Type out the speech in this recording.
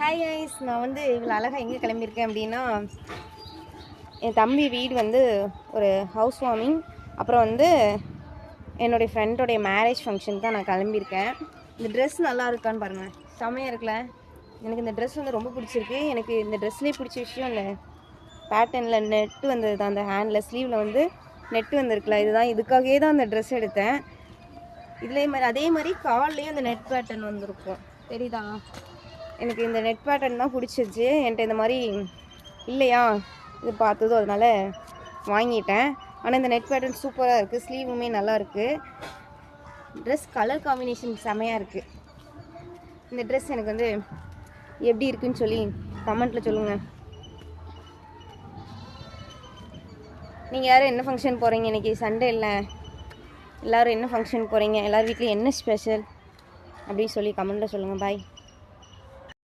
Hi guys, நான் வந்து இவ்வளோ அழகாக எங்கே கிளம்பியிருக்கேன் அப்படின்னா, என் தம்பி வீடு வந்து ஒரு ஹவுஸ் வார்மிங், அப்புறம் வந்து என்னுடைய ஃப்ரெண்டோடைய மேரேஜ் ஃபங்க்ஷன் தான் நான் கிளம்பியிருக்கேன். இந்த ட்ரெஸ் நல்லா இருக்கான்னு பாருங்கள், செம்மையாக இருக்குல்ல. எனக்கு இந்த ட்ரெஸ் வந்து ரொம்ப பிடிச்சிருக்கு. எனக்கு இந்த ட்ரெஸ்லேயே பிடிச்ச விஷயம் இல்லை, பேட்டர்னில் நெட்டு வந்தது தான். அந்த ஹேண்டில் ஸ்லீவில் வந்து நெட்டு வந்திருக்குல்ல, இதுக்காகவே தான் அந்த ட்ரெஸ் எடுத்தேன். அதே மாதிரி கால்லேயும் அந்த நெட் பேட்டர்ன் வந்திருக்கும், தெரியுதா? எனக்கு இந்த நெட் பேட்டர்ன் தான் பிடிச்சிருச்சு. என்கிட்ட இந்த மாதிரி இல்லையா, இது பார்த்ததும் அதனால் வாங்கிட்டேன். ஆனால் இந்த நெட் பேட்டர்ன் சூப்பராக இருக்குது, ஸ்லீவுமே நல்லா இருக்குது. ட்ரெஸ் கலர் காம்பினேஷன் செமையாக இருக்குது. இந்த ட்ரெஸ் எனக்கு வந்து எப்படி இருக்குன்னு சொல்லி கமெண்ட்டில் சொல்லுங்கள். நீங்கள் யாரும் என்ன ஃபங்க்ஷன் போகிறீங்க? இன்றைக்கி சண்டே இல்லை, எல்லோரும் என்ன ஃபங்க்ஷன் போகிறீங்க? எல்லோரும் வீட்லேயும் என்ன ஸ்பெஷல் அப்படின்னு சொல்லி கமெண்ட்டில் சொல்லுங்கள். பாய்.